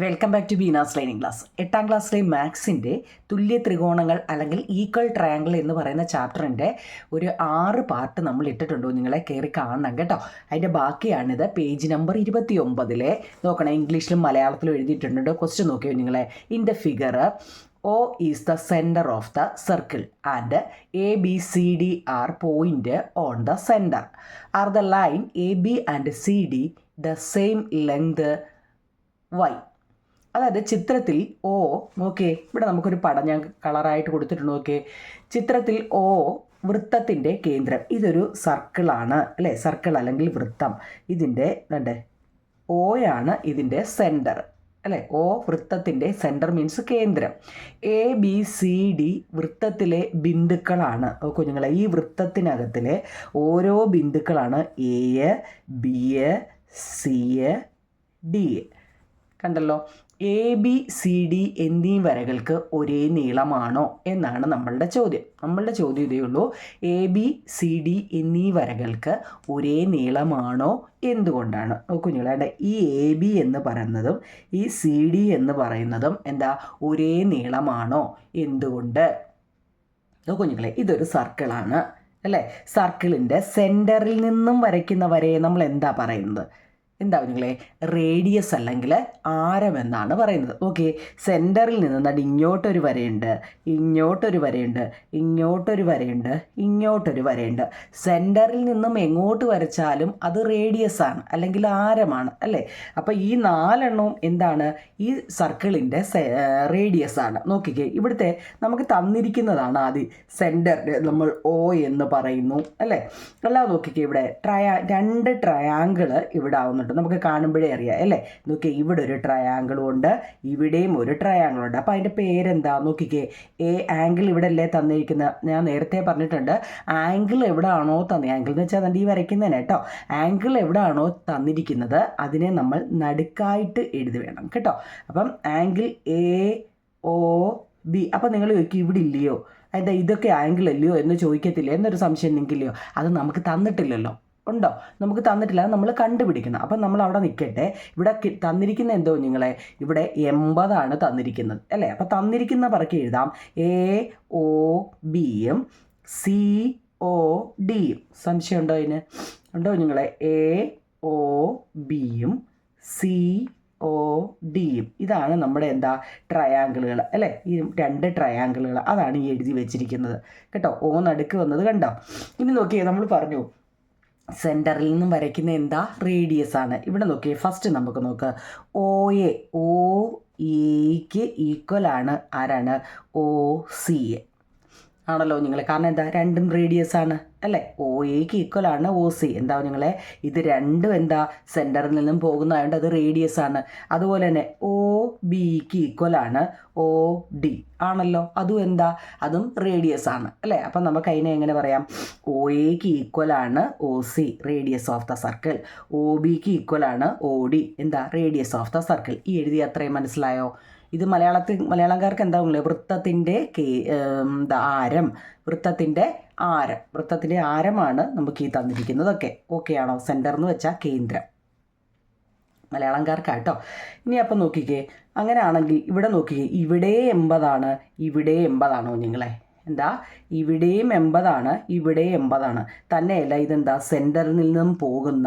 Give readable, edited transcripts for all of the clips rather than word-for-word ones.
Welcome back to Beena's learning class. 8ാം ക്ലാസ്സിലെ മാത്സിൻ്റെ തുല്യ ത്രികോണങ്ങൾ അല്ലെങ്കിൽ ഈക്വൽ ട്രയാങ്കിൾ എന്ന് പറയുന്ന ചാപ്റ്ററിൻ്റെ ഒരു 6 പാർട്ട് നമ്മൾ ഇട്ടിട്ടുണ്ടോ, നിങ്ങളെ കയറി കാണണം കേട്ടോ. അതിൻ്റെ ബാക്കിയാണിത്. പേജ് നമ്പർ 29 നോക്കണം, ഇംഗ്ലീഷിലും മലയാളത്തിലും എഴുതിയിട്ടുണ്ട്. ക്വസ്റ്റ്യൻ നോക്കിയോ നിങ്ങളെ. In the figure O is the center of the circle and A, B, C, D are point on the center. Are the line AB and CD the same length Y? അതായത് ചിത്രത്തിൽ ഓ നോക്കേ, ഇവിടെ നമുക്കൊരു പടം ഞാൻ കളറായിട്ട് കൊടുത്തിട്ടുണ്ട്. നോക്കേ, ചിത്രത്തിൽ ഓ വൃത്തത്തിൻ്റെ കേന്ദ്രം. ഇതൊരു സർക്കിളാണ് അല്ലേ, സർക്കിൾ അല്ലെങ്കിൽ വൃത്തം. ഇതിൻ്റെ ഓയാണ് ഇതിൻ്റെ സെൻറ്റർ അല്ലേ. ഓ വൃത്തത്തിൻ്റെ സെൻറ്റർ മീൻസ് കേന്ദ്രം. എ ബി സി ഡി വൃത്തത്തിലെ ബിന്ദുക്കളാണ് കുഞ്ഞുങ്ങളെ. ഈ വൃത്തത്തിനകത്തിലെ ഓരോ ബിന്ദുക്കളാണ് എ, ബി, സി, ഡി. കണ്ടല്ലോ, എ ബി സി ഡി എന്നീ വരകൾക്ക് ഒരേ നീളമാണോ എന്നാണ് നമ്മളുടെ ചോദ്യം. നമ്മളുടെ ചോദ്യം ഇതേ ഉള്ളൂ, എ ബി സി ഡി എന്നീ വരകൾക്ക് ഒരേ നീളമാണോ, എന്തുകൊണ്ടാണ്? കുഞ്ഞുങ്ങളെ, ഈ എ ബി എന്ന് പറയുന്നതും ഈ സി ഡി എന്ന് പറയുന്നതും എന്താ ഒരേ നീളമാണോ, എന്തുകൊണ്ട്? കുഞ്ഞുങ്ങളെ, ഇതൊരു സർക്കിളാണ് അല്ലേ. സർക്കിളിൻ്റെ സെൻറ്ററിൽ നിന്നും വരയ്ക്കുന്ന വരയെ നമ്മൾ എന്താ പറയുന്നത്? എന്താ കുഞ്ഞുങ്ങളെ? റേഡിയസ് അല്ലെങ്കിൽ ആരം എന്നാണ് പറയുന്നത്. ഓക്കെ, സെൻറ്ററിൽ നിന്ന് ഇങ്ങോട്ടൊരു വരയുണ്ട്, ഇങ്ങോട്ടൊരു വരയുണ്ട്, ഇങ്ങോട്ടൊരു വരയുണ്ട്, ഇങ്ങോട്ടൊരു വരയുണ്ട്. സെൻറ്ററിൽ നിന്നും എങ്ങോട്ട് വരച്ചാലും അത് റേഡിയസ് ആണ് അല്ലെങ്കിൽ ആരമാണ് അല്ലേ. അപ്പോൾ ഈ 4 എന്താണ്? ഈ സർക്കിളിൻ്റെ റേഡിയസ് ആണ്. നോക്കിക്കേ, ഇവിടുത്തെ നമുക്ക് തന്നിരിക്കുന്നതാണ് ആദ്യം സെൻറ്റർ നമ്മൾ ഒ എന്ന് പറയുന്നു അല്ലേ. അല്ലാതെ നോക്കിക്കേ, ഇവിടെ 2 ട്രയാങ്കിൾ ഇവിടെ ആവുന്നുണ്ട്. നമുക്ക് കാണുമ്പോഴേ അറിയാം അല്ലേ. നോക്കിയേ, ഇവിടെ ഒരു ട്രയാങ്കിളും ഉണ്ട്, ഇവിടെയും ഒരു ട്രയാങ്കിളുണ്ട്. അപ്പോൾ അതിൻ്റെ പേരെന്താ? നോക്കിക്കേ, എ ആംഗിൾ ഇവിടെ അല്ലേ തന്നിരിക്കുന്നത്. ഞാൻ നേരത്തെ പറഞ്ഞിട്ടുണ്ട്, ആംഗിൾ എവിടെയാണോ ആംഗിൾ എന്ന് വെച്ചാൽ അതിൻ്റെ ഈ വരയ്ക്കുന്നതിന് കേട്ടോ. ആംഗിൾ എവിടെയാണോ തന്നിരിക്കുന്നത് അതിനെ നമ്മൾ നടുക്കായിട്ട് എഴുതി വേണം കേട്ടോ. അപ്പം ആംഗിൾ എ ഒ ബി. അപ്പം നിങ്ങൾ ചോദിക്കും, ഇവിടെ ഇല്ലയോ, എന്താ ഇതൊക്കെ ആംഗിൾ അല്ലയോ എന്ന് ചോദിക്കത്തില്ലേ എന്നൊരു സംശയം നിങ്ങൾക്കില്ലയോ? അത് നമുക്ക് തന്നിട്ടില്ലല്ലോ. ഉണ്ടോ? നമുക്ക് തന്നിട്ടില്ല, നമ്മൾ കണ്ടുപിടിക്കണം. അപ്പം നമ്മൾ അവിടെ നിൽക്കട്ടെ. ഇവിടെ തന്നിരിക്കുന്ന എന്തോ നിങ്ങളെ, ഇവിടെ 80 തന്നിരിക്കുന്നത് അല്ലേ. അപ്പം തന്നിരിക്കുന്ന പറക്കി എഴുതാം, എ ഒ ബിയും സി ഒ ഡിയും. സംശയം ഉണ്ടോ അതിന്? ഉണ്ടോ നിങ്ങളെ? എ ഒ ബിയും സി ഒ ഡിയും. ഇതാണ് നമ്മുടെ എന്താ ട്രയാങ്കിളുകൾ അല്ലേ. ഈ 2 ട്രയാങ്കിളുകൾ അതാണ് ഈ എഴുതി വെച്ചിരിക്കുന്നത് കേട്ടോ. ഓ നടുക്ക് വന്നത് കണ്ടോ. ഇനി നോക്കിയേ, നമ്മൾ പറഞ്ഞു സെൻറ്ററിൽ നിന്നും വരയ്ക്കുന്ന എന്താ? റേഡിയസ് ആണ്. ഇവിടെ നോക്കിയേ, ഫസ്റ്റ് നമുക്ക് നോക്കുക, ഒ എ. ഒ എക്ക് ഈക്വലാണ് ആരാണ്? ഒ സി ആണല്ലോ നിങ്ങളെ. കാരണം എന്താ? രണ്ടും റേഡിയസ് ആണ് അല്ലേ. ഒ എക്ക് ഈക്വലാണ് ഒ സി. എന്താ നിങ്ങളെ, ഇത് രണ്ടും എന്താ സെൻറ്ററിൽ നിന്നും പോകുന്നതായതുകൊണ്ട് അത് റേഡിയസ് ആണ്. അതുപോലെ തന്നെ ഒ ബിക്ക് ഈക്വലാണ് ഒ ഡി ആണല്ലോ, അതും എന്താ? അതും റേഡിയസ് ആണ് അല്ലേ. അപ്പം നമുക്ക് അതിനെ എങ്ങനെ പറയാം? ഒ എക്ക് ഈക്വലാണ് O C, radius of the circle. O ബിക്ക് ഈക്വലാണ് ഒ ഡി, എന്താ? Radius of the circle. ഈ എഴുതി അത്രയും മനസ്സിലായോ? ഇത് മലയാളക്കാർക്ക് എന്താ വൃത്തത്തിൻ്റെ ആരം, വൃത്തത്തിൻ്റെ ആരമാണ് നമുക്ക് ഈ തന്നിരിക്കുന്നതൊക്കെ. ഓക്കെ ആണോ? സെൻറ്റർ എന്ന് വെച്ചാൽ കേന്ദ്രം, മലയാളംകാർക്കാട്ടോ. ഇനി അപ്പം നോക്കിക്കേ, അങ്ങനെയാണെങ്കിൽ ഇവിടെ നോക്കിക്കേ, ഇവിടെ 80, ഇവിടെ 80 നിങ്ങളെ. എന്താ? ഇവിടെയും 80, ഇവിടെ 80. തന്നെയല്ല, ഇതെന്താ? സെൻറ്ററിൽ നിന്നും പോകുന്ന,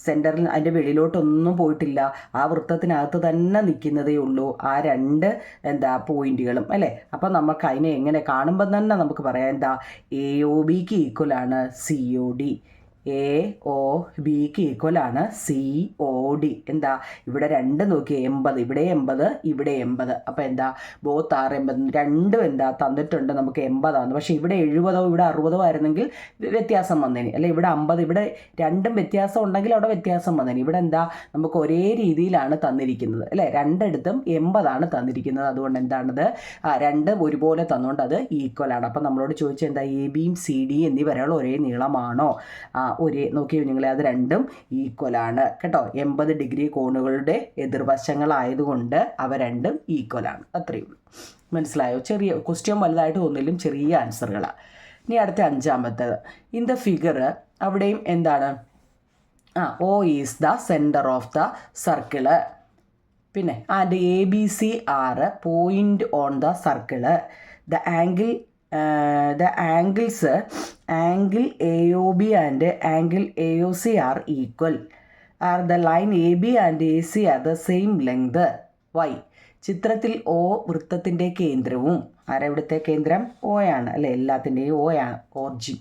സെൻറ്ററിൽ അതിൻ്റെ വെളിയിലോട്ടൊന്നും പോയിട്ടില്ല, ആ വൃത്തത്തിനകത്ത് തന്നെ നിൽക്കുന്നതേ ഉള്ളൂ ആ 2 എന്താ പോയിന്റുകളും അല്ലേ. അപ്പം നമുക്ക് അതിനെ എങ്ങനെ കാണുമ്പം തന്നെ നമുക്ക് പറയാം, എന്താ? എ ഒ ബിക്ക് ഈക്വലാണ് C O D, A O ബിക്ക് ഈക്വലാണ് സി ഒ ഡി. എന്താ? ഇവിടെ 2 നോക്കിയേ, 80, ഇവിടെ 80, ഇവിടെ 80. അപ്പോൾ എന്താ? Both are 80. രണ്ടും എന്താ തന്നിട്ടുണ്ട് നമുക്ക് 80. പക്ഷേ ഇവിടെ 70 ഇവിടെ 60 ആയിരുന്നെങ്കിൽ വ്യത്യാസം വന്നേനെ അല്ലേ. ഇവിടെ 50, ഇവിടെ രണ്ടും വ്യത്യാസം ഉണ്ടെങ്കിൽ അവിടെ വ്യത്യാസം വന്നേനെ. ഇവിടെ എന്താ? നമുക്ക് ഒരേ രീതിയിലാണ് തന്നിരിക്കുന്നത് അല്ലേ. രണ്ടിടത്തും 80 തന്നിരിക്കുന്നത്. അതുകൊണ്ട് എന്താണത്? രണ്ടും ഒരുപോലെ തന്നുകൊണ്ട് അത് ഈക്വലാണ്. അപ്പം നമ്മളോട് ചോദിച്ചാൽ എന്താ? എ ബിയും സി ഡി എന്നീ വരകൾ ഒരേ നീളമാണോ? ഒരേ നോക്കിയോ നിങ്ങളെ, അത് രണ്ടും ഈക്വലാണ് കേട്ടോ. 80 ഡിഗ്രി കോണുകളുടെ എതിർവശങ്ങളായതുകൊണ്ട് അവ രണ്ടും ഈക്വലാണ്. അത്രയേ ഉള്ളൂ. മനസ്സിലായോ? ചെറിയ ക്വസ്റ്റ്യൻ വലുതായിട്ട് തോന്നില്ലും ചെറിയ ആൻസറുകളാണ്. ഇനി അടുത്ത 5ാമത്തേത്, ഇൻ ദ ഫിഗർ. അവിടെയും എന്താണ്? O is the center of the circle. പിന്നെ and ABC are point on the circle. The angles angle AOB and angle AOC are equal. Are the line AB and AC are the same length? Why? ചിത്രത്തിൽ O വൃത്തത്തിൻ്റെ കേന്ദ്രവും ഇവിടുത്തെ കേന്ദ്രം O ആണ് അല്ലേ, എല്ലാത്തിൻ്റെയും O ആണ് origin.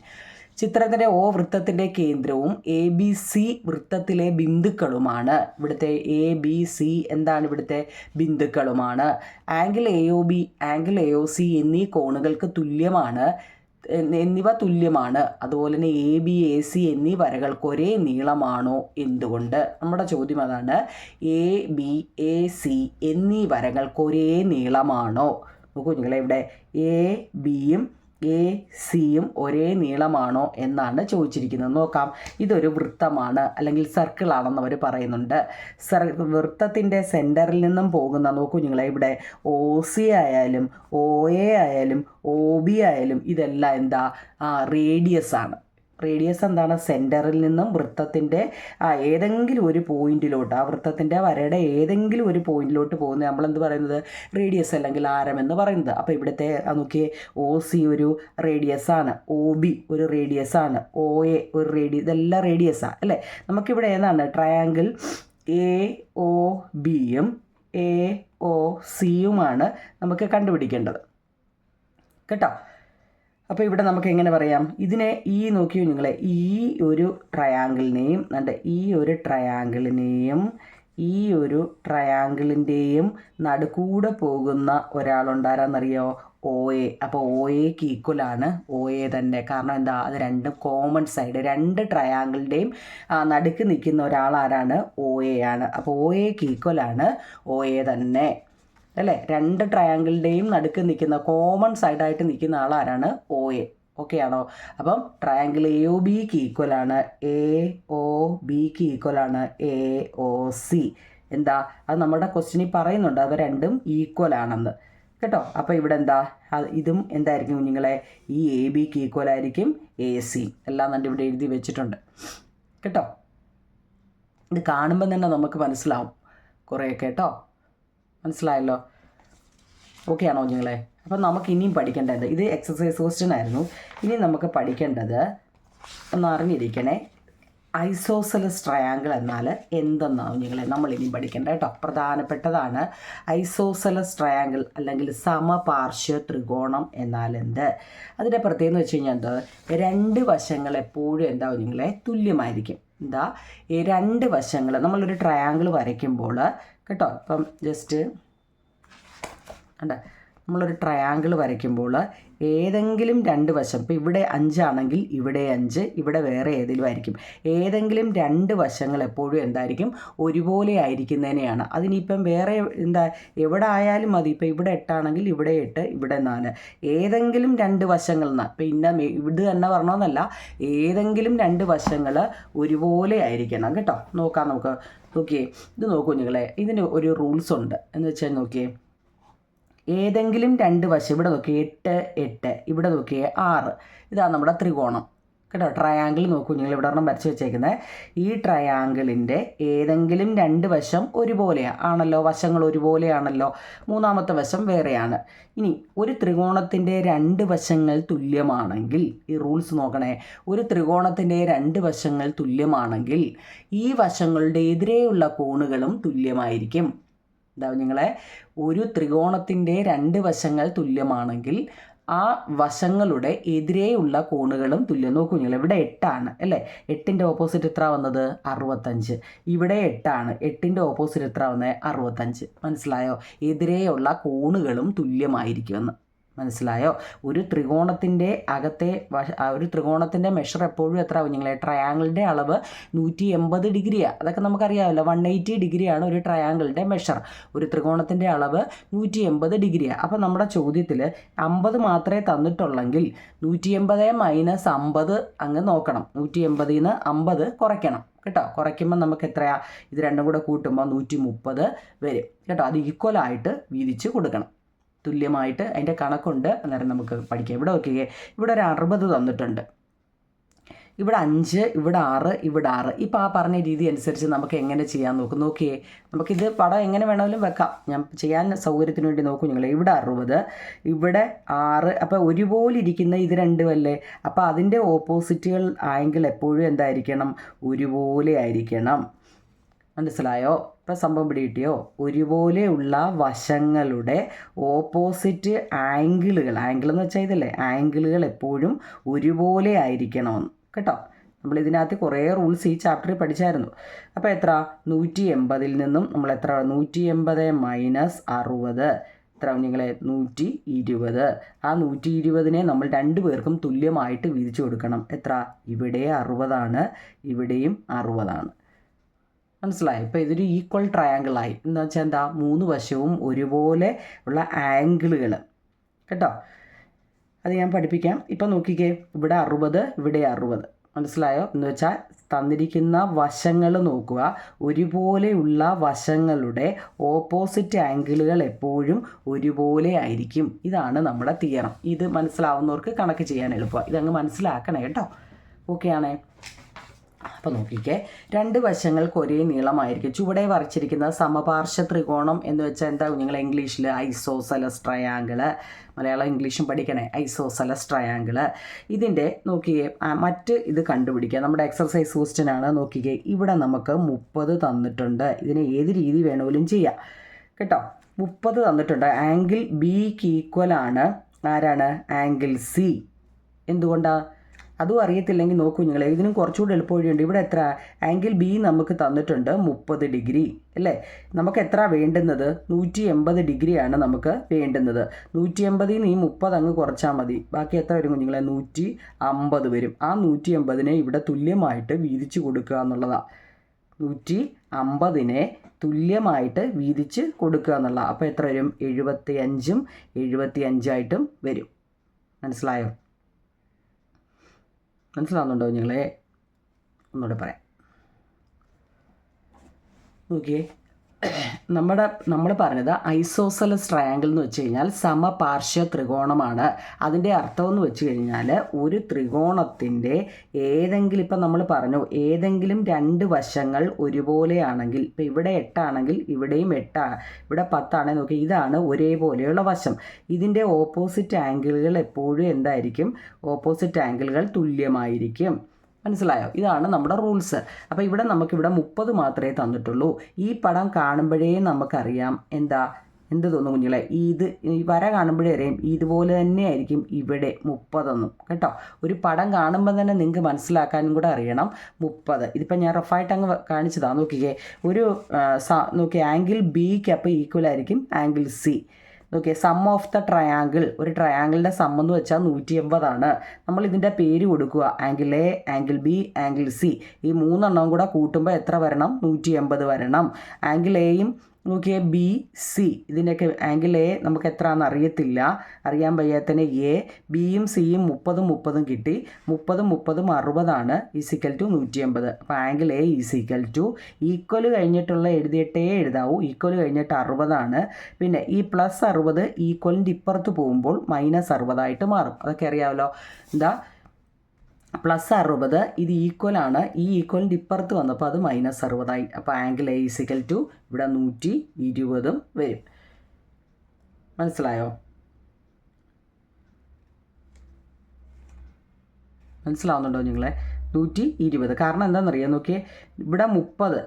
ചിത്രത്തിൻ്റെ O വൃത്തത്തിൻ്റെ കേന്ദ്രവും ABC വൃത്തത്തിലെ ബിന്ദുക്കളുമാണ്. ഇവിടുത്തെ ABC എന്താണ്? ഇവിടുത്തെ ബിന്ദുക്കളുമാണ്. ആംഗിൾ AOB ആംഗിൾ AOC എന്നിവ തുല്യമാണ്. അതുപോലെ തന്നെ ABAC എന്നീ വരകൾക്ക് ഒരേ നീളമാണോ? എന്തുകൊണ്ട്? നമ്മുടെ ചോദ്യം അതാണ്. ABAC എന്നീ വരകൾക്ക് ഒരേ നീളമാണോ? നോക്കൂ നിങ്ങളെ, ഇവിടെ ABയും ACയും ഒരേ നീളമാണോ എന്നാണ് ചോദിച്ചിരിക്കുന്നത്. നോക്കാം. ഇതൊരു വൃത്തമാണ് അല്ലെങ്കിൽ സർക്കിളാണെന്ന് അവർ പറയുന്നുണ്ട്. വൃത്തത്തിൻ്റെ സെൻറ്ററിൽ നിന്നും പോകുന്ന, നോക്കൂ നിങ്ങളെ, ഇവിടെ OC ആയാലും OA ആയാലും OB ആയാലും ഇതെല്ലാം എന്താ? റേഡിയസ് ആണ്. റേഡിയസ് എന്താണ്? സെൻറ്ററിൽ നിന്നും വൃത്തത്തിൻ്റെ ഏതെങ്കിലും ഒരു പോയിന്റിലോട്ട്, ആ വൃത്തത്തിൻ്റെ വരയുടെ ഏതെങ്കിലും ഒരു പോയിന്റിലോട്ട് പോകുന്നത് നമ്മളെന്ത് പറയുന്നത്? റേഡിയസ് അല്ലെങ്കിൽ ആരം എന്ന് പറയുന്നത്. അപ്പോൾ ഇവിടുത്തെ നോക്കിയേ, OC ഒരു റേഡിയസ് ആണ്, OB ഒരു റേഡിയസ് ആണ്, OA ഒരു റേഡിയസ്, ഇതെല്ലാം റേഡിയസാണ് അല്ലേ. നമുക്കിവിടെ ഏതാണ്? ട്രയാങ്കിൾ AOBയും AOCയുമാണ് നമുക്ക് കണ്ടുപിടിക്കേണ്ടത് കേട്ടോ. അപ്പോൾ ഇവിടെ നമുക്ക് എങ്ങനെ പറയാം? ഇതിനെ നോക്കിയോ നിങ്ങളെ, ഈ ഒരു ട്രയാങ്കിളിൻ്റെയും നടുക്കൂടെ പോകുന്ന ഒരാളുണ്ടാരാന്നറിയോ? OA. അപ്പോൾ OAക്ക് ഈക്വലാണ് OA തന്നെ. കാരണം എന്താ? അത് രണ്ടും കോമൺ സൈഡ്, രണ്ട് ട്രയാങ്കിളിൻ്റെയും നടുക്ക് നിൽക്കുന്ന ഒരാൾ ആരാണ്? OA ആണ്. അപ്പോൾ OAക്ക് ഈക്വലാണ് OA തന്നെ അല്ലേ. രണ്ട് ട്രയാങ്കിളിൻ്റെയും നടുക്ക് നിൽക്കുന്ന കോമൺ സൈഡായിട്ട് നിൽക്കുന്ന ആളാരാണ്? OA. ഓക്കെ ആണോ? അപ്പം ട്രയാങ്കിൾ AOBക്ക് ഈക്വലാണ് AOBക്ക് ഈക്വലാണ് AOC. എന്താ? അത് നമ്മുടെ ക്വസ്റ്റ്യനിൽ പറയുന്നുണ്ട്, അവ രണ്ടും ഈക്വൽ ആണെന്ന് കേട്ടോ. അപ്പോൾ ഇവിടെ എന്താ? ഇതും എന്തായിരിക്കും കുഞ്ഞുങ്ങളെ? ഈ ABക്ക് ഈക്വൽ ആയിരിക്കും AC. എല്ലാം തന്നെ ഇവിടെ എഴുതി വെച്ചിട്ടുണ്ട് കേട്ടോ. ഇത് കാണുമ്പോൾ തന്നെ നമുക്ക് മനസ്സിലാവും കുറേയൊക്കെ കേട്ടോ. മനസ്സിലായല്ലോ? ഓക്കെ ആണോ കുഞ്ഞുങ്ങളെ? അപ്പം നമുക്ക് ഇനിയും പഠിക്കേണ്ടത്, ഇത് എക്സസൈസ് ക്വസ്റ്റ്യൻ ആയിരുന്നു. ഇനി നമുക്ക് പഠിക്കേണ്ടത് ഒന്ന് അറിഞ്ഞിരിക്കണേ, ഐസോസെലസ് ട്രയാങ്കിൾ എന്നാൽ എന്തെന്നാണ് കുഞ്ഞുങ്ങളെ നമ്മൾ ഇനിയും പഠിക്കേണ്ടത് കേട്ടോ. പ്രധാനപ്പെട്ടതാണ്. ഐസോസെലസ് ട്രയാങ്കിൾ അല്ലെങ്കിൽ സമപാർശ്വ ത്രികോണം എന്നാൽ എന്ത്? അതിൻ്റെ പ്രത്യേകത എന്ന് വെച്ച് കഴിഞ്ഞാൽ എന്ത്? രണ്ട് വശങ്ങൾ എപ്പോഴും എന്താ കുഞ്ഞുങ്ങളെ? തുല്യമായിരിക്കും. എന്താ? ഈ രണ്ട് വശങ്ങൾ നമ്മളൊരു ട്രയാങ്കിൾ വരയ്ക്കുമ്പോൾ കേട്ടോ, ഇപ്പം ജസ്റ്റ് നമ്മളൊരു ട്രയാങ്കിൾ വരയ്ക്കുമ്പോൾ ഏതെങ്കിലും രണ്ട് വശം, ഇപ്പോൾ ഇവിടെ 5 ആണെങ്കിൽ ഇവിടെ 5, ഇവിടെ വേറെ ഏതെങ്കിലും ആയിരിക്കും. ഏതെങ്കിലും രണ്ട് വശങ്ങൾ എപ്പോഴും എന്തായിരിക്കും? ഒരുപോലെ ആയിരിക്കുന്നതിനെയാണ്. അതിനിപ്പം വേറെ എന്താ എവിടെ ആയാലും മതി. ഇപ്പോൾ ഇവിടെ 8 ആണെങ്കിൽ ഇവിടെ 8, ഇവിടെ 4. ഏതെങ്കിലും രണ്ട് വശങ്ങൾ ഇപ്പം ഇത് തന്നെ പറഞ്ഞോന്നല്ല, ഏതെങ്കിലും രണ്ട് വശങ്ങൾ ഒരുപോലെ ആയിരിക്കണം കേട്ടോ. നോക്കാം നമുക്ക്. നോക്കിയേ, ഇത് നോക്കൂ നിങ്ങളെ, ഇതിന് ഒരു റൂൾസ് ഉണ്ട്. എന്ന് വെച്ചാൽ നോക്കിയേ, ഏതെങ്കിലും രണ്ട് വശം, ഇവിടെ നോക്കിയേ 8, 8, ഇവിടെ നോക്കിയേ 6. ഇതാണ് നമ്മുടെ ത്രികോണം കേട്ടോ. ട്രയാങ്കിൾ നോക്കൂ നിങ്ങൾ, ഇവിടെ ഒരെണ്ണം വരച്ച് വെച്ചേക്കുന്നത്. ഈ ട്രയാങ്കിളിൻ്റെ ഏതെങ്കിലും രണ്ട് വശം ഒരുപോലെയാണ് ആണല്ലോ, വശങ്ങൾ ഒരുപോലെയാണല്ലോ. മൂന്നാമത്തെ വശം വേറെയാണ്. ഇനി ഒരു ത്രികോണത്തിൻ്റെ രണ്ട് വശങ്ങൾ തുല്യമാണെങ്കിൽ, ഈ റൂൾസ് നോക്കണേ, ഒരു ത്രികോണത്തിൻ്റെ രണ്ട് വശങ്ങൾ തുല്യമാണെങ്കിൽ ഈ വശങ്ങളുടെ എതിരെയുള്ള കോണുകളും തുല്യമായിരിക്കും. എന്താ നിങ്ങളെ? ഒരു ത്രികോണത്തിൻ്റെ രണ്ട് വശങ്ങൾ തുല്യമാണെങ്കിൽ ആ വശങ്ങളുടെ എതിരെയുള്ള കോണുകളും തുല്യം. നോക്കൂ നിങ്ങൾ, ഇവിടെ 8 ആണ് അല്ലേ. 8ൻ്റെ ഓപ്പോസിറ്റ് എത്ര വന്നത്? 65. ഇവിടെ 8 ആണ്, 8ൻ്റെ ഓപ്പോസിറ്റ് എത്ര വന്നത്? 65. മനസ്സിലായോ? എതിരെയുള്ള കോണുകളും തുല്യമായിരിക്കുമെന്ന്. മനസ്സിലായോ? ഒരു ത്രികോണത്തിൻ്റെ ഒരു ത്രികോണത്തിൻ്റെ മെഷർ എപ്പോഴും എത്ര ആവും നിങ്ങളെ? ട്രയാങ്കിളിൻ്റെ അളവ് 180 ഡിഗ്രിയാണ്. അതൊക്കെ നമുക്കറിയാമല്ലോ. 180 ഡിഗ്രിയാണ് ഒരു ട്രയാങ്കിളിൻ്റെ മെഷർ. ഒരു ത്രികോണത്തിൻ്റെ അളവ് 180 ഡിഗ്രിയാണ്. അപ്പോൾ നമ്മുടെ ചോദ്യത്തിൽ 50 മാത്രമേ തന്നിട്ടുള്ളെങ്കിൽ 180 - 50 അങ്ങ് നോക്കണം. 180ൽ നിന്ന് 50 കുറയ്ക്കണം കേട്ടോ. കുറയ്ക്കുമ്പോൾ നമുക്ക് എത്രയാ? ഇത് രണ്ടും കൂടെ കൂട്ടുമ്പോൾ 130 വരും കേട്ടോ. അത് ഈക്വലായിട്ട് വീതിച്ച് കൊടുക്കണം, തുല്യമായിട്ട്. അതിൻ്റെ കണക്കുണ്ട്, അന്നേരം നമുക്ക് പഠിക്കാം. ഇവിടെ നോക്കിയേ, ഇവിടെ ഒരു 60 തന്നിട്ടുണ്ട്. ഇവിടെ 5, ഇവിടെ 6, ഇവിടെ 6. ഇപ്പോൾ ആ പറഞ്ഞ രീതി അനുസരിച്ച് നമുക്ക് എങ്ങനെ ചെയ്യാൻ നോക്കിയേ. നമുക്കിത് പടം എങ്ങനെ വേണമെങ്കിലും വെക്കാം. ഞാൻ ചെയ്യാൻ സൗകര്യത്തിന് വേണ്ടി നോക്കൂ നിങ്ങൾ. ഇവിടെ 60, ഇവിടെ 6. അപ്പോൾ ഒരുപോലെ ഇരിക്കുന്ന ഇത് രണ്ടും അല്ലേ. അപ്പോൾ അതിൻ്റെ ഓപ്പോസിറ്റുകൾ ആംഗിൾ എപ്പോഴും എന്തായിരിക്കണം? ഒരുപോലെ ആയിരിക്കണം. മനസ്സിലായോ? ഇപ്പം സംഭവം പിടികിട്ടിയോ? ഒരുപോലെയുള്ള വശങ്ങളുടെ ഓപ്പോസിറ്റ് ആംഗിൾ എന്ന് വെച്ചാൽ ഇതല്ലേ, ആംഗിളുകൾ എപ്പോഴും ഒരുപോലെ ആയിരിക്കണമെന്ന് കേട്ടോ. നമ്മൾ ഇതിനകത്ത് കുറേ റൂൾസ് ഈ ചാപ്റ്ററിൽ പഠിച്ചായിരുന്നു. അപ്പോൾ എത്ര? 180 നിന്നും നമ്മൾ എത്ര? 180 മൈനസ് 60 എത്ര നിങ്ങളെ? 120. ആ 120നെ നമ്മൾ രണ്ടുപേർക്കും തുല്യമായിട്ട് വീതിച്ചു കൊടുക്കണം. എത്ര? ഇവിടെ 60ആണ്, ഇവിടെയും 60ആണ്. മനസ്സിലായി? ഇപ്പോൾ ഇതൊരു ഈക്വൽ ട്രയാങ്കിളായി. എന്ന് വെച്ചാൽ എന്താ? 3 വശവും ഒരുപോലെ ഉള്ള ആംഗിളുകൾ കേട്ടോ. അത് ഞാൻ പഠിപ്പിക്കാം. ഇപ്പം നോക്കിക്കേ, ഇവിടെ 60, ഇവിടെ 60. മനസ്സിലായോ? എന്ന് വെച്ചാൽ തന്നിരിക്കുന്ന വശങ്ങൾ നോക്കുക. ഒരുപോലെയുള്ള വശങ്ങളുടെ ഓപ്പോസിറ്റ് ആംഗിളുകൾ എപ്പോഴും ഒരുപോലെ ആയിരിക്കും. ഇതാണ് നമ്മുടെ തിയറം. ഇത് മനസ്സിലാവുന്നവർക്ക് കണക്ക് ചെയ്യാൻ എളുപ്പമാണ്. ഇതങ്ങ് മനസ്സിലാക്കണേ കേട്ടോ. ഓക്കെ ആണേ? അപ്പോൾ നോക്കിക്കേ, 2 വശങ്ങൾക്ക് ഒരേ നീളമായിരിക്കും. ചുവടെ വരച്ചിരിക്കുന്നത് സമപാർശ്വ ത്രികോണം എന്ന് വെച്ചാൽ എന്താ നിങ്ങൾ ഇംഗ്ലീഷിൽ? Isosceles triangle. മലയാളം ഇംഗ്ലീഷും പഠിക്കണേ. Isosceles triangle. ഇതിൻ്റെ നോക്കിക്കേ, മറ്റ് ഇത് കണ്ടുപിടിക്കുക. നമ്മുടെ എക്സർസൈസ് ക്വസ്റ്റ്യനാണ്. നോക്കിക്കേ, ഇവിടെ നമുക്ക് 30 തന്നിട്ടുണ്ട്. ഇതിനെ ഏത് രീതി വേണമെങ്കിലും ചെയ്യാം കേട്ടോ. 30 തന്നിട്ടുണ്ട്. ആംഗിൾ ബിക്ക് ഈക്വലാണ് ആരാണ്? Angle C. എന്തുകൊണ്ടാണ്? അതും അറിയത്തില്ലെങ്കിൽ നോക്കൂ നിങ്ങൾ. ഇതിനും കുറച്ചുകൂടി എളുപ്പവഴിയുണ്ട്. ഇവിടെ എത്ര? ആംഗിൾ ബി നമുക്ക് തന്നിട്ടുണ്ട് 30 ഡിഗ്രി അല്ലേ. നമുക്ക് എത്ര വേണ്ടുന്നത്? 180 ഡിഗ്രിയാണ് നമുക്ക് വേണ്ടുന്നത്. 180 ഈ 30 അങ്ങ് കുറച്ചാൽ മതി. ബാക്കി എത്ര വരും കുഞ്ഞുങ്ങളെ? 150 വരും. ആ 180നെ ഇവിടെ തുല്യമായിട്ട് വീതിച്ച് കൊടുക്കുക എന്നുള്ളതാണ്. 150നെ തുല്യമായിട്ട് വീതിച്ച് കൊടുക്കുക എന്നുള്ളതാണ്. അപ്പോൾ എത്ര വരും? 75ഉം 75ആയിട്ടും വരും. മനസ്സിലായോ? മനസ്സിലാവുന്നുണ്ടോ നിങ്ങളെ? ഒന്നുകൂടെ പറയാം. നോക്കിയേ, നമ്മൾ പറഞ്ഞത് ഐസോസെലസ് ട്രയാങ്കിൾ എന്ന് വെച്ച് കഴിഞ്ഞാൽ സമപാർശ്വ ത്രികോണമാണ്. അതിൻ്റെ അർത്ഥം എന്ന് വെച്ച് കഴിഞ്ഞാൽ ഒരു ത്രികോണത്തിൻ്റെ ഏതെങ്കിലും, ഇപ്പം നമ്മൾ പറഞ്ഞു, ഏതെങ്കിലും 2 വശങ്ങൾ ഒരുപോലെയാണെങ്കിൽ, ഇപ്പം ഇവിടെ 8 ആണെങ്കിൽ ഇവിടെയും 8, ഇവിടെ 10 ആണെങ്കിൽ നോക്കി, ഇതാണ് ഒരേപോലെയുള്ള വശം. ഇതിൻ്റെ ഓപ്പോസിറ്റ് ആംഗിളുകൾ എപ്പോഴും എന്തായിരിക്കും? ഓപ്പോസിറ്റ് ആംഗിളുകൾ തുല്യമായിരിക്കും. മനസ്സിലായോ? ഇതാണ് നമ്മുടെ റൂൾസ്. അപ്പോൾ ഇവിടെ നമുക്കിവിടെ 30 മാത്രമേ തന്നിട്ടുള്ളൂ. ഈ പടം കാണുമ്പോഴേ നമുക്കറിയാം എന്ത് തോന്നും കുഞ്ഞുങ്ങളെ? ഈ വര കാണുമ്പോഴേ അറിയാം ഇതുപോലെ തന്നെ ആയിരിക്കും ഇവിടെ 30 കേട്ടോ. ഒരു പടം കാണുമ്പോൾ തന്നെ നിങ്ങൾക്ക് മനസ്സിലാക്കാനും കൂടെ അറിയണം 30. ഇതിപ്പോൾ ഞാൻ റഫായിട്ട് അങ്ങ് കാണിച്ചതാണ്. നോക്കിക്കേ, നോക്കി ആംഗിൾ ബിക്ക് അപ്പോൾ ഈക്വൽ ആയിരിക്കും angle C. Okay, sum of the triangle. ഒരു ട്രയാങ്കിളിൻ്റെ സം എന്ന് വെച്ചാൽ 180 നമ്മൾ ഇതിൻ്റെ പേര് കൊടുക്കുക. Angle A, angle B, angle C. ഈ 3 എണ്ണം കൂടെ കൂട്ടുമ്പോൾ എത്ര വരണം? 180 വരണം. ആംഗിൾ എയും നോക്കിയേ, ബി, സി. ഇതിൻ്റെയൊക്കെ ആംഗിൾ എ നമുക്ക് എത്രയാണെന്ന് അറിയത്തില്ല. അറിയാൻ വയ്യാത്തതിന് എ, ബിയും സിയും 30ഉം 30ഉം കിട്ടി. 30ഉം 30ഉം 60 ഈസിക്കൽ ടു 180. അപ്പോൾ angle A is equal to, equal കഴിഞ്ഞിട്ടുള്ള എഴുതിയിട്ടേ എഴുതാവൂ. ഈക്വൽ കഴിഞ്ഞിട്ട് 60. പിന്നെ ഈ പ്ലസ് 60 ഈക്വലിൻ്റെ ഇപ്പുറത്ത് പോകുമ്പോൾ മൈനസ് 60 മാറും. അതൊക്കെ അറിയാമല്ലോ. പ്ലസ് 60 ഇത് ഈക്വലാണ്. ഈ ഈക്വലിൻ്റെ ഇപ്പുറത്ത് വന്നപ്പോൾ അത് മൈനസ് 60. അപ്പോൾ ആംഗിൾ എ ഈസിക്കൽ ടു ഇവിടെ 120 വരും. മനസ്സിലായോ? മനസ്സിലാവുന്നുണ്ടോ നിങ്ങളെ? 120. കാരണം എന്താണെന്നറിയാം, നോക്കിയേ, ഇവിടെ 30.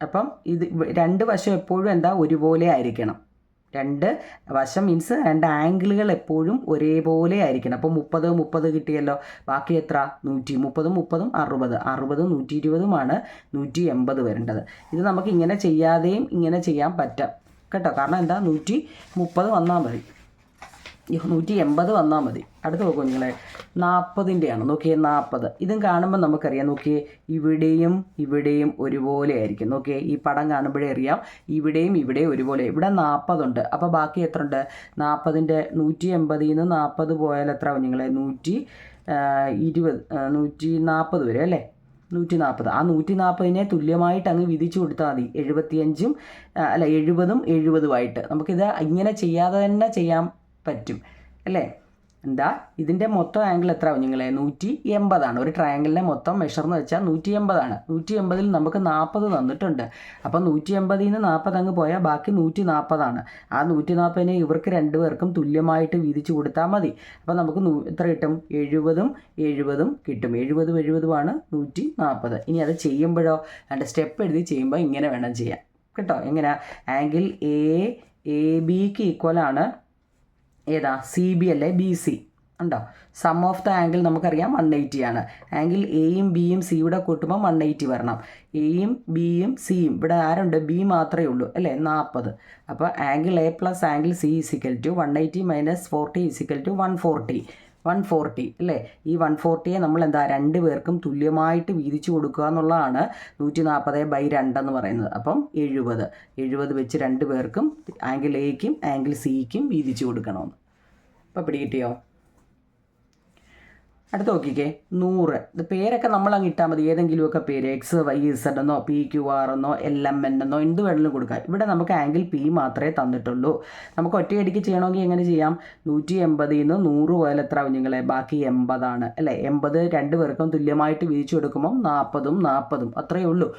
അപ്പം ഇത് 2 വശം എപ്പോഴും ഒരുപോലെ ആയിരിക്കണം. 2 വശം മീൻസ് 2 ആംഗിളുകൾ എപ്പോഴും ഒരേപോലെ ആയിരിക്കണം. അപ്പോൾ 30 30 കിട്ടിയല്ലോ. ബാക്കി എത്ര? 130 30 60 60 120 180 വരേണ്ടത്. ഇത് നമുക്ക് ഇങ്ങനെ ചെയ്യാതെയും ഇങ്ങനെ ചെയ്യാൻ പറ്റാം കേട്ടോ. കാരണം 130 വന്നാൽ മതി, 180 വന്നാൽ മതി. അടുത്ത് നോക്കൂ നിങ്ങളെ, 40ൻ്റെയാണ്. നോക്കിയേ, 40. ഇതും കാണുമ്പോൾ നമുക്കറിയാം. നോക്കിയേ, ഇവിടെയും ഇവിടെയും ഒരുപോലെ ആയിരിക്കും. നോക്കിയേ, ഈ പടം കാണുമ്പോഴേ അറിയാം ഇവിടെയും ഇവിടെയും ഒരുപോലെ. ഇവിടെ 40 ഉണ്ട്. അപ്പോൾ ബാക്കി എത്ര ഉണ്ട്? 40ൻ്റെ 180 40 പോയാൽ എത്ര നിങ്ങളെ? 140 വരും അല്ലേ? 140. ആ 140നെ തുല്യമായിട്ട് അങ്ങ് വിധിച്ചു കൊടുത്താൽ മതി. 75ഉം 70ഉം 70ഉമായിട്ട് നമുക്കിത് ഇങ്ങനെ ചെയ്യാതെ തന്നെ ചെയ്യാൻ പറ്റും അല്ലേ? എന്താ ഇതിൻ്റെ മൊത്തം ആംഗിൾ എത്ര കുഞ്ഞുങ്ങളെ 180 ഒരു ട്രയാങ്കിളിൻ്റെ മൊത്തം മെഷർ എന്ന് വെച്ചാൽ 180 180 നമുക്ക് 40 തന്നിട്ടുണ്ട്. അപ്പോൾ 180 40 അങ്ങ് പോയാൽ ബാക്കി 140 ആ 140 ഇവർക്ക് രണ്ടുപേർക്കും തുല്യമായിട്ട് വീതിച്ച് കൊടുത്താൽ മതി. അപ്പോൾ നമുക്ക് എത്ര കിട്ടും 70 70 കിട്ടും. 70 70 140. ഇനി അത് ചെയ്യുമ്പോഴോ അതിൻ്റെ സ്റ്റെപ്പ് എഴുതി ചെയ്യുമ്പോൾ ഇങ്ങനെ വേണം ചെയ്യാൻ കേട്ടോ. എങ്ങനെ ആംഗിൾ എ ബിക്ക് ഈക്വലാണ് ഏതാ സി ബി അല്ലേ ബി സി ഉണ്ടോ. സം ഓഫ് ദ ആംഗിൾ നമുക്കറിയാം 180 ആണ്. ആംഗിൾ എയും ബിയും സിയുടെ കൂട്ടുമ്പോൾ 180 വരണം. എയും ബിയും സിയും ഇവിടെ ആരുണ്ട് ബി മാത്രമേ ഉള്ളൂ അല്ലേ 40. അപ്പോൾ angle A plus angle C is equal to 180 minus 40 is equal to 140 അല്ലേ. ഈ 140 നമ്മൾ എന്താ രണ്ട് പേർക്കും തുല്യമായിട്ട് വീതിച്ച് കൊടുക്കുക എന്നുള്ളതാണ് 140/2 എന്ന് പറയുന്നത്. അപ്പം 70 വെച്ച് രണ്ട് പേർക്കും ആംഗിൾ എക്കും ആംഗിൾ സിക്കും വീതിച്ച് കൊടുക്കണമെന്ന്. അപ്പോൾ പിടികിട്ടിയോ? അടുത്ത് നോക്കിക്കേ 100. ഇത് പേരൊക്കെ നമ്മൾ അങ്ങ് ഇട്ടാൽ മതി. ഏതെങ്കിലുമൊക്കെ പേര് XYZ എന്നോ PQR എന്നോ LMN എന്നോ എന്ത് വേണമെങ്കിലും കൊടുക്കാം. ഇവിടെ നമുക്ക് ആംഗിൾ P മാത്രമേ തന്നിട്ടുള്ളൂ. നമുക്ക് ഒറ്റയടിക്ക് ചെയ്യണമെങ്കിൽ എങ്ങനെ ചെയ്യാം? 180 100 പോയാൽ എത്ര കുഞ്ഞുങ്ങളെ ബാക്കി 80 അല്ലേ. 80 രണ്ട് പേർക്കും തുല്യമായിട്ട് വീതിച്ചു കൊടുക്കുമ്പം 40 അത്രയേ ഉള്ളൂ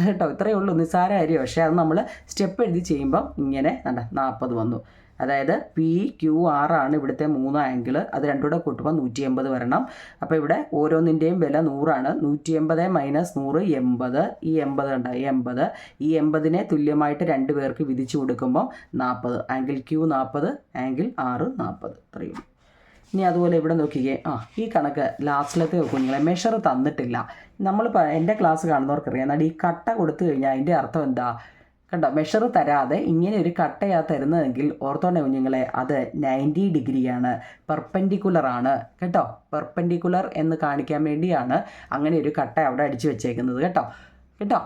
കേട്ടോ. ഇത്രയേ ഉള്ളൂ, നിസ്സാര കാര്യം. പക്ഷേ അത് നമ്മൾ സ്റ്റെപ്പ് എഴുതി ചെയ്യുമ്പം ഇങ്ങനെ 40 വന്നു. അതായത് PQR ആണ് ഇവിടുത്തെ 3 ആംഗിൾ. അത് രണ്ടും കൂടെ കൂട്ടുമ്പോൾ 180 വരണം. അപ്പോൾ ഇവിടെ ഓരോന്നിൻ്റെയും വില 100 180 മൈനസ് 100 80. ഈ 80 ഉണ്ടായി 80. ഈ 80 തുല്യമായിട്ട് രണ്ട് പേർക്ക് വിധിച്ചു കൊടുക്കുമ്പോൾ 40. Angle Q 40, angle R 40. ഇത്രയും. ഇനി അതുപോലെ ഇവിടെ നോക്കിക്കേ. ഈ കണക്ക് ലാസ്റ്റിലത്തെ കുഞ്ഞുങ്ങളെ മെഷർ തന്നിട്ടില്ല. നമ്മൾ എൻ്റെ ക്ലാസ് കാണുന്നവർക്കറിയാം. എന്നാൽ ഈ കട്ട കൊടുത്തു കഴിഞ്ഞാൽ അതിൻ്റെ അർത്ഥം എന്താ കണ്ടോ. മെഷർ തരാതെ ഇങ്ങനെ ഒരു കട്ടയാ തരുന്നതെങ്കിൽ ഓർത്തോണേ കുഞ്ഞുങ്ങളെ അത് 90 ഡിഗ്രിയാണ്, പെർപെൻഡിക്കുലർ ആണ് കേട്ടോ. പെർപെൻഡിക്കുലർ എന്ന് കാണിക്കാൻ വേണ്ടിയാണ് അങ്ങനെ ഒരു കട്ട അവിടെ അടിച്ചു വെച്ചേക്കുന്നത് കേട്ടോ.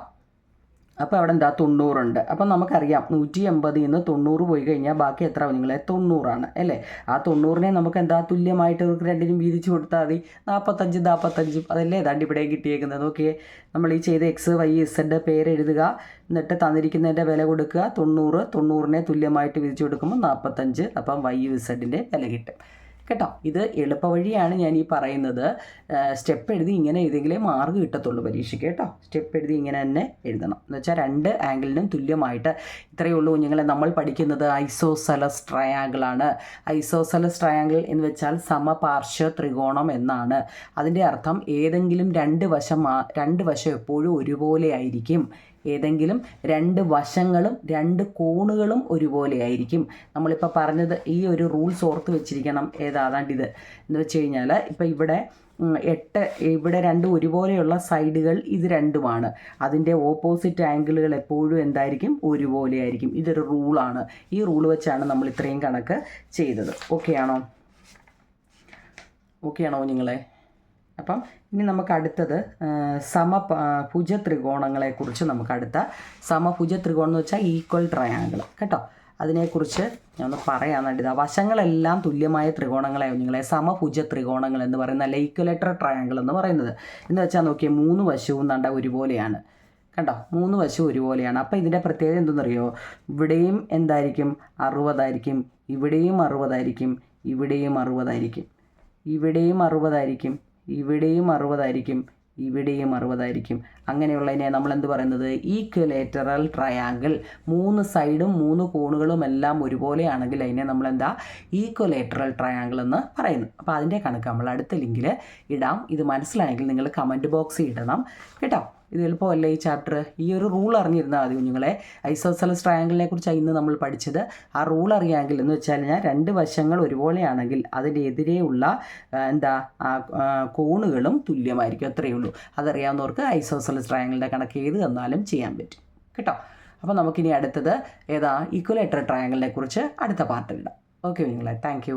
അപ്പോൾ അവിടെ എന്താ 90 ഉണ്ട്. അപ്പം നമുക്കറിയാം 180 90 പോയി കഴിഞ്ഞാൽ ബാക്കി എത്ര കുഞ്ഞുങ്ങളെ 90 അല്ലേ. ആ 90 നമുക്ക് എന്താ തുല്യമായിട്ട് ഇവർക്ക് രണ്ടിനും വീതിച്ച് കൊടുത്താൽ മതി. 45 അതല്ലേ ഏതാണ്ട് ഇവിടെ കിട്ടിയേക്കുന്നത്. നോക്കിയേ, നമ്മൾ ഈ ചെയ്ത XYZ പേരെഴുതുക, എന്നിട്ട് തന്നിരിക്കുന്നതിൻ്റെ വില കൊടുക്കുക 90 തുല്യമായിട്ട് വീതിച്ച് കൊടുക്കുമ്പോൾ 45. അപ്പം YZൻ്റെ വില കിട്ടും കേട്ടോ. ഇത് എളുപ്പവഴിയാണ് ഞാൻ ഈ പറയുന്നത്. സ്റ്റെപ്പ് എഴുതി ഇങ്ങനെ എഴുതിയെങ്കിലേ മാർക്ക് കിട്ടത്തുള്ളൂ പരീക്ഷയ്ക്ക് കേട്ടോ. സ്റ്റെപ്പ് എഴുതി ഇങ്ങനെ തന്നെ എഴുതണം. എന്ന് വെച്ചാൽ രണ്ട് ആംഗിളിനും തുല്യമായിട്ട്. ഇത്രയേ ഉള്ളൂ കുഞ്ഞുങ്ങളെ. നമ്മൾ പഠിക്കുന്നത് ഐസോസെലസ് ട്രയാങ്കിളാണ്. ഐസോസെലസ് ട്രയാങ്കിൾ എന്ന് വെച്ചാൽ സമപാർശ്വ ത്രികോണം എന്നാണ്. അതിൻ്റെ അർത്ഥം ഏതെങ്കിലും രണ്ട് വശം എപ്പോഴും ഒരുപോലെ ആയിരിക്കും. ഏതെങ്കിലും രണ്ട് വശങ്ങളും രണ്ട് കോണുകളും ഒരുപോലെ ആയിരിക്കും. നമ്മളിപ്പോൾ പറഞ്ഞത് ഈ ഒരു റൂൾസ് ഓർത്ത് വെച്ചിരിക്കണം. ഏതാണ്ടിത് എന്ന് വെച്ച് കഴിഞ്ഞാൽ ഇപ്പം ഇവിടെ 8 ഇവിടെ രണ്ടും ഒരുപോലെയുള്ള സൈഡുകൾ ഇത് രണ്ടുമാണ്. അതിൻ്റെ ഓപ്പോസിറ്റ് ആംഗിളുകൾ എപ്പോഴും എന്തായിരിക്കും ഒരുപോലെ ആയിരിക്കും. ഇതൊരു റൂളാണ്. ഈ റൂൾ വെച്ചാണ് നമ്മൾ ഇത്രയും കണക്ക് ചെയ്തത്. ഓക്കെ ആണോ കുഞ്ഞുങ്ങളെ? അപ്പം ഇനി നമുക്ക് അടുത്തത് സമഭുജ ത്രികോണങ്ങളെക്കുറിച്ച് നമുക്ക് അടുത്ത സമഭുജ ത്രികോണം എന്ന് വെച്ചാൽ ഈക്വൽ ട്രയാങ്കിൾ കേട്ടോ. അതിനെക്കുറിച്ച് ഞാൻ ഒന്ന് പറയാൻ വേണ്ടിയത്. വശങ്ങളെല്ലാം തുല്യമായ ത്രികോണങ്ങളെ കുഞ്ഞുങ്ങളെ സമഭുജ ത്രികോണങ്ങൾ എന്ന് പറയുന്ന അല്ല ഈക്വലേറ്റർ ട്രയാങ്കിൾ എന്ന് പറയുന്നത്. എന്ന് വെച്ചാൽ നോക്കിയാൽ 3 വശവും കണ്ട ഒരുപോലെയാണ് കണ്ടോ. 3 വശവും ഒരുപോലെയാണ്. അപ്പോൾ ഇതിൻ്റെ പ്രത്യേകത എന്തെന്നറിയോ? ഇവിടെയും എന്തായിരിക്കും 60 ആയിരിക്കും, ഇവിടെയും 60 ആയിരിക്കും, ഇവിടെയും 60 ആയിരിക്കും, ഇവിടെയും 60 ആയിരിക്കും, ഇവിടെയും 60 ആയിരിക്കും, ഇവിടെയും 60 ആയിരിക്കും. അങ്ങനെയുള്ളതിനെ നമ്മൾ എന്ത് പറയുന്നത്? Equilateral triangle. 3 സൈഡും 3 കോണുകളും എല്ലാം ഒരുപോലെയാണെങ്കിൽ അതിനെ നമ്മൾ എന്താ ഈക്വലേറ്ററൽ ട്രയാങ്കിൾ എന്ന് പറയുന്നു. അപ്പോൾ അതിൻ്റെ കണക്ക് നമ്മൾ അടുത്ത ലിങ്കിൽ ഇടാം. ഇത് മനസ്സിലായെങ്കിൽ നിങ്ങൾ കമൻറ്റ് ബോക്സിൽ ഇടണം കേട്ടോ. ഇത് എളുപ്പമല്ലേ ഈ ചാപ്റ്റർ? ഈ ഒരു റൂൾ അറിഞ്ഞിരുന്നാൽ മതി കുഞ്ഞുങ്ങളെ. ഐസോസെലസ് ട്രയാങ്കിളിനെ കുറിച്ചാണ് ഇന്ന് നമ്മൾ പഠിച്ചത്. ആ റൂൾ അറിയാമെങ്കിൽ എന്ന് വെച്ചാൽ രണ്ട് വശങ്ങൾ ഒരുപോലെയാണെങ്കിൽ അതിൻ്റെ എതിരെയുള്ള കോണുകളും തുല്യമായിരിക്കും. അത്രയേ ഉള്ളൂ. അതറിയാവുന്നവർക്ക് ഐസോസെലസ് ട്രയാങ്കിളിൻ്റെ കണക്ക് ഏത് തന്നാലും ചെയ്യാൻ പറ്റും കേട്ടോ. അപ്പോൾ നമുക്കിനി അടുത്തത് ഈക്വലേറ്റർ ട്രയാങ്കിളിനെ കുറിച്ച് അടുത്ത പാർട്ടിലിടാം. ഓക്കെ കുഞ്ഞുങ്ങളെ, താങ്ക്